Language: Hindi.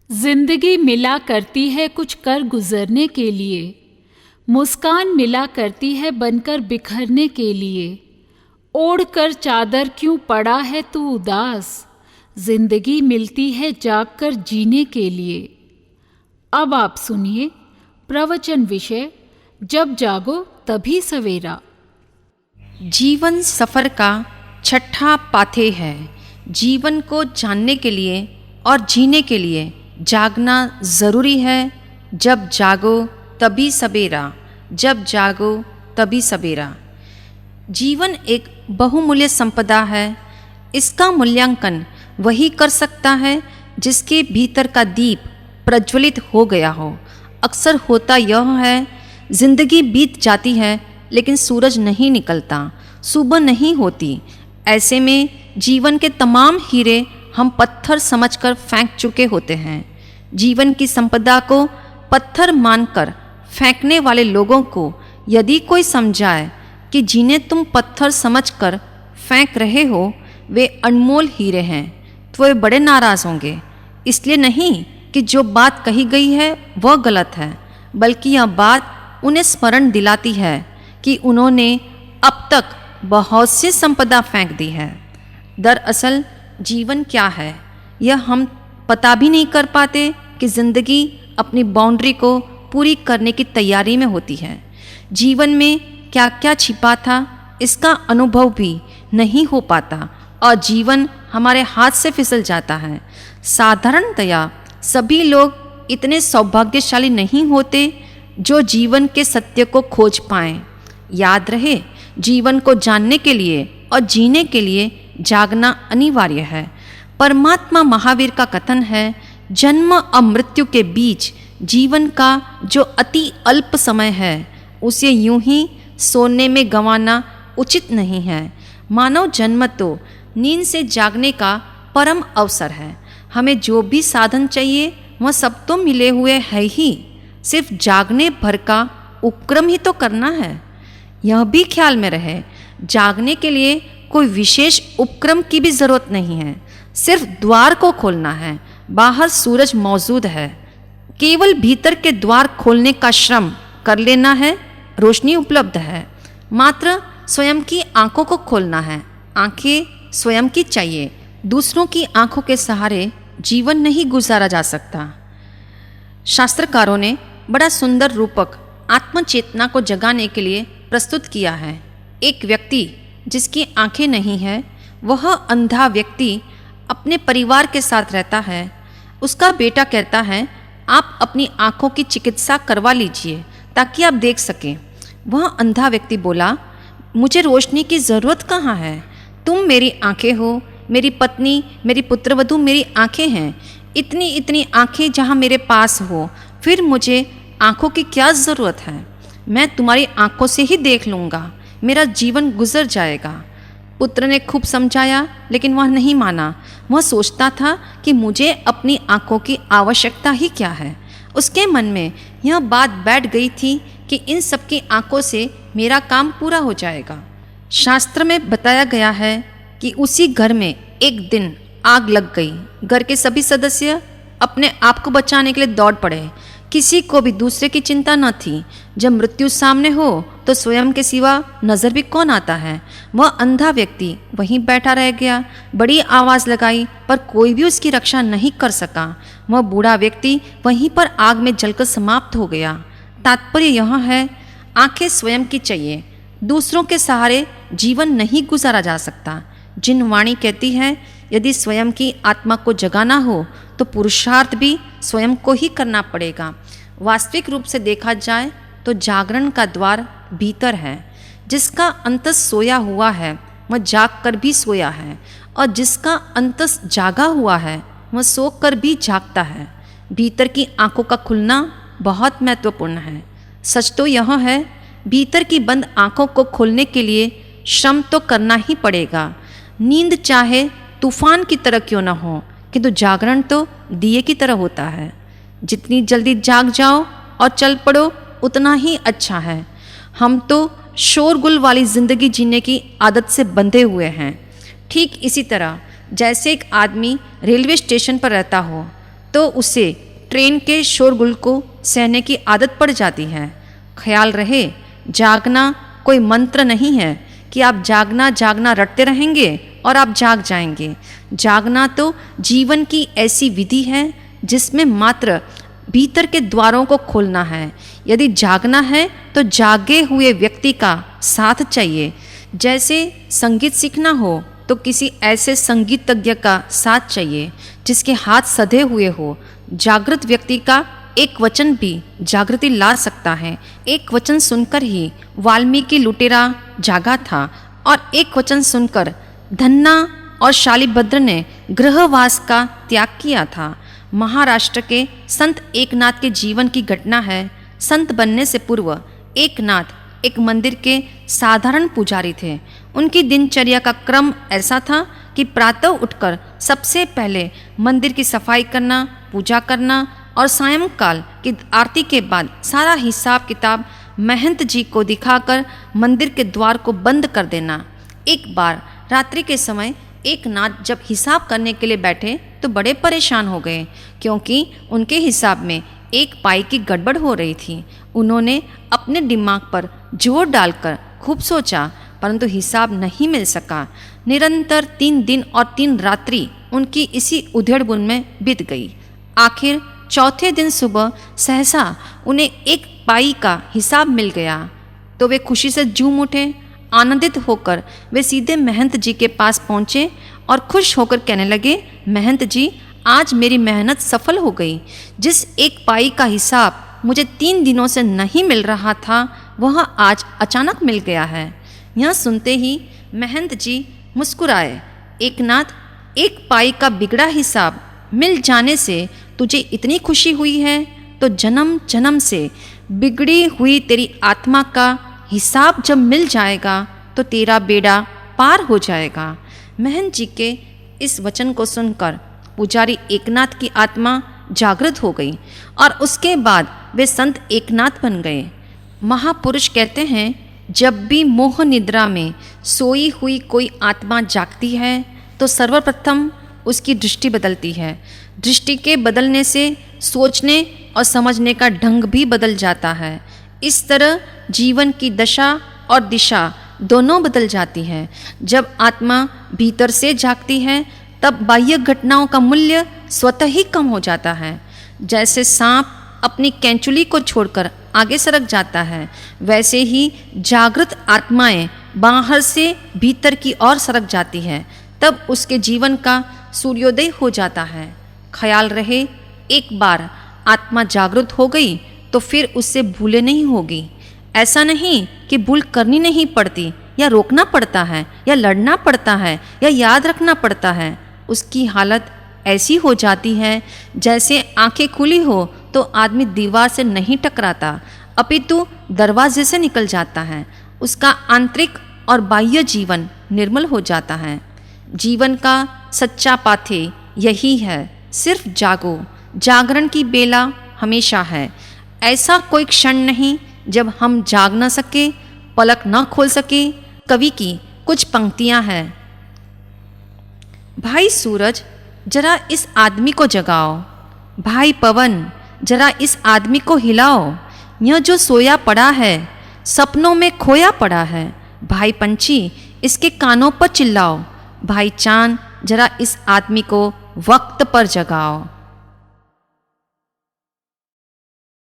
जिंदगी मिला करती है कुछ कर गुजरने के लिए, मुस्कान मिला करती है बनकर बिखरने के लिए। ओढ़ कर चादर क्यों पड़ा है तू उदास, जिंदगी मिलती है जाग कर जीने के लिए। अब आप सुनिए प्रवचन विषय जब जागो तभी सवेरा। जीवन सफ़र का छठा पाथे है। जीवन को जानने के लिए और जीने के लिए जागना ज़रूरी है। जब जागो तभी सवेरा, जब जागो तभी सवेरा। जीवन एक बहुमूल्य संपदा है। इसका मूल्यांकन वही कर सकता है जिसके भीतर का दीप प्रज्वलित हो गया हो। अक्सर होता यह है, जिंदगी बीत जाती है लेकिन सूरज नहीं निकलता, सुबह नहीं होती। ऐसे में जीवन के तमाम हीरे हम पत्थर समझकर फेंक चुके होते हैं। जीवन की संपदा को पत्थर मानकर फेंकने वाले लोगों को यदि कोई समझाए कि जिन्हें तुम पत्थर समझकर फेंक रहे हो वे अनमोल हीरे हैं, तो वे बड़े नाराज़ होंगे। इसलिए नहीं कि जो बात कही गई है वह गलत है, बल्कि यह बात उन्हें स्मरण दिलाती है कि उन्होंने अब तक बहुत सी संपदा फेंक दी है। दरअसल जीवन क्या है यह हम पता भी नहीं कर पाते कि ज़िंदगी अपनी बाउंड्री को पूरी करने की तैयारी में होती है। जीवन में क्या क्या छिपा था इसका अनुभव भी नहीं हो पाता और जीवन हमारे हाथ से फिसल जाता है। साधारणतया सभी लोग इतने सौभाग्यशाली नहीं होते जो जीवन के सत्य को खोज पाएं। याद रहे, जीवन को जानने के लिए और जीने के लिए जागना अनिवार्य है। परमात्मा महावीर का कथन है, जन्म और मृत्यु के बीच जीवन का जो अति अल्प समय है उसे यूं ही सोने में गंवाना उचित नहीं है। मानव जन्म तो नींद से जागने का परम अवसर है। हमें जो भी साधन चाहिए वह सब तो मिले हुए है ही, सिर्फ जागने भर का उपक्रम ही तो करना है। यह भी ख्याल में रहे, जागने के लिए कोई विशेष उपक्रम की भी जरूरत नहीं है, सिर्फ द्वार को खोलना है। बाहर सूरज मौजूद है, केवल भीतर के द्वार खोलने का श्रम कर लेना है। रोशनी उपलब्ध है, मात्र स्वयं की आंखों को खोलना है। आंखें स्वयं की चाहिए, दूसरों की आंखों के सहारे जीवन नहीं गुजारा जा सकता। शास्त्रकारों ने बड़ा सुंदर रूपक आत्मचेतना को जगाने के लिए प्रस्तुत किया है। एक व्यक्ति जिसकी आंखें नहीं है, वह अंधा व्यक्ति अपने परिवार के साथ रहता है। उसका बेटा कहता है, आप अपनी आंखों की चिकित्सा करवा लीजिए ताकि आप देख सकें। वह अंधा व्यक्ति बोला, मुझे रोशनी की ज़रूरत कहाँ है? तुम मेरी आंखें हो, मेरी पत्नी, मेरी पुत्रवधू मेरी आंखें हैं। इतनी इतनी आंखें जहाँ मेरे पास हो, फिर मुझे आंखों की क्या ज़रूरत है? मैं तुम्हारी आंखों से ही देख लूँगा, मेरा जीवन गुजर जाएगा। पुत्र ने खूब समझाया लेकिन वह नहीं माना। वह सोचता था कि मुझे अपनी आंखों की आवश्यकता ही क्या है। उसके मन में यह बात बैठ गई थी कि इन सब की आंखों से मेरा काम पूरा हो जाएगा। शास्त्र में बताया गया है कि उसी घर में एक दिन आग लग गई। घर के सभी सदस्य अपने आप को बचाने के लिए दौड़ पड़े। किसी को भी दूसरे की चिंता न थी। जब मृत्यु सामने हो तो स्वयं के सिवा नज़र भी कौन आता है। वह अंधा व्यक्ति वहीं बैठा रह गया। बड़ी आवाज़ लगाई पर कोई भी उसकी रक्षा नहीं कर सका। वह बूढ़ा व्यक्ति वहीं पर आग में जलकर समाप्त हो गया। तात्पर्य यह है, आंखें स्वयं की चाहिए, दूसरों के सहारे जीवन नहीं गुजारा जा सकता। जिन वाणी कहती है, यदि स्वयं की आत्मा को जगाना हो तो पुरुषार्थ भी स्वयं को ही करना पड़ेगा। वास्तविक रूप से देखा जाए तो जागरण का द्वार भीतर है। जिसका अंतस सोया हुआ है वह जाग कर भी सोया है, और जिसका अंतस जागा हुआ है वह सो कर भी जागता है। भीतर की आंखों का खुलना बहुत महत्वपूर्ण है। सच तो यह है, भीतर की बंद आंखों को खोलने के लिए श्रम तो करना ही पड़ेगा। नींद चाहे तूफान की तरह क्यों न हो, किंतु जागरण तो दिए की तरह होता है। जितनी जल्दी जाग जाओ और चल पड़ो उतना ही अच्छा है। हम तो शोरगुल वाली ज़िंदगी जीने की आदत से बंधे हुए हैं। ठीक इसी तरह जैसे एक आदमी रेलवे स्टेशन पर रहता हो तो उसे ट्रेन के शोरगुल को सहने की आदत पड़ जाती है। ख्याल रहे, जागना कोई मंत्र नहीं है कि आप जागना जागना रटते रहेंगे और आप जाग जाएंगे। जागना तो जीवन की ऐसी विधि है जिसमें मात्र भीतर के द्वारों को खोलना है। यदि जागना है तो जागे हुए व्यक्ति का साथ चाहिए। जैसे संगीत सीखना हो तो किसी ऐसे संगीतज्ञ का साथ चाहिए जिसके हाथ सधे हुए हो। जागृत व्यक्ति का एक वचन भी जागृति ला सकता है। एक वचन सुनकर ही वाल्मीकि लुटेरा जागा था और एक वचन सुनकर धन्ना और शालिभद्र ने गृहवास का त्याग किया था। महाराष्ट्र के संत एकनाथ के जीवन की घटना है। संत बनने से पूर्व एकनाथ एक मंदिर के साधारण पुजारी थे। उनकी दिनचर्या का क्रम ऐसा था कि प्रातः उठकर सबसे पहले मंदिर की सफाई करना, पूजा करना और सायंकाल की आरती के बाद सारा हिसाब किताब महंत जी को दिखाकर मंदिर के द्वार को बंद कर देना। एक बार रात्रि के समय एकनाथ जब हिसाब करने के लिए बैठे तो बड़े परेशान हो गए, क्योंकि उनके हिसाब में एक पाई की गड़बड़ हो रही थी। उन्होंने अपने दिमाग पर जोर डालकर खूब सोचा, परंतु हिसाब नहीं मिल सका। निरंतर 3 दिन और 3 रात्रि उनकी इसी उधेड़बुन में बीत गई। आखिर चौथे दिन सुबह सहसा उन्हें एक पाई का हिसाब मिल गया तो वे खुशी से झूम उठे। आनंदित होकर वे सीधे महंत जी के पास पहुँचे और खुश होकर कहने लगे, महंत जी, आज मेरी मेहनत सफल हो गई। जिस एक पाई का हिसाब मुझे 3 दिनों से नहीं मिल रहा था वह आज अचानक मिल गया है। यह सुनते ही महंत जी मुस्कुराए। एकनाथ, एक पाई का बिगड़ा हिसाब मिल जाने से तुझे इतनी खुशी हुई है तो जन्म जन्म से बिगड़ी हुई तेरी आत्मा का हिसाब जब मिल जाएगा तो तेरा बेड़ा पार हो जाएगा। महंत जी के इस वचन को सुनकर पुजारी एकनाथ की आत्मा जागृत हो गई और उसके बाद वे संत एकनाथ बन गए। महापुरुष कहते हैं, जब भी मोह निद्रा में सोई हुई कोई आत्मा जागती है तो सर्वप्रथम उसकी दृष्टि बदलती है। दृष्टि के बदलने से सोचने और समझने का ढंग भी बदल जाता है। इस तरह जीवन की दशा और दिशा दोनों बदल जाती है। जब आत्मा भीतर से जागती है तब बाह्य घटनाओं का मूल्य स्वतः ही कम हो जाता है। जैसे सांप अपनी कैंचुली को छोड़कर आगे सरक जाता है, वैसे ही जागृत आत्माएं बाहर से भीतर की ओर सरक जाती है। तब उसके जीवन का सूर्योदय हो जाता है। ख्याल रहे, एक बार आत्मा जागृत हो गई तो फिर उससे भूले नहीं होगी। ऐसा नहीं कि भूल करनी नहीं पड़ती या रोकना पड़ता है या लड़ना पड़ता है या याद रखना पड़ता है। उसकी हालत ऐसी हो जाती है जैसे आंखें खुली हो तो आदमी दीवार से नहीं टकराता अपितु दरवाजे से निकल जाता है। उसका आंतरिक और बाह्य जीवन निर्मल हो जाता है। जीवन का सच्चा पाथे यही है, सिर्फ जागो। जागरण की बेला हमेशा है। ऐसा कोई क्षण नहीं जब हम जाग न सके, पलक न खोल सके। कवि की कुछ पंक्तियां हैं। भाई सूरज, जरा इस आदमी को जगाओ। भाई पवन, जरा इस आदमी को हिलाओ। यह जो सोया पड़ा है सपनों में खोया पड़ा है। भाई पंछी, इसके कानों पर चिल्लाओ। भाई चांद, जरा इस आदमी को वक्त पर जगाओ।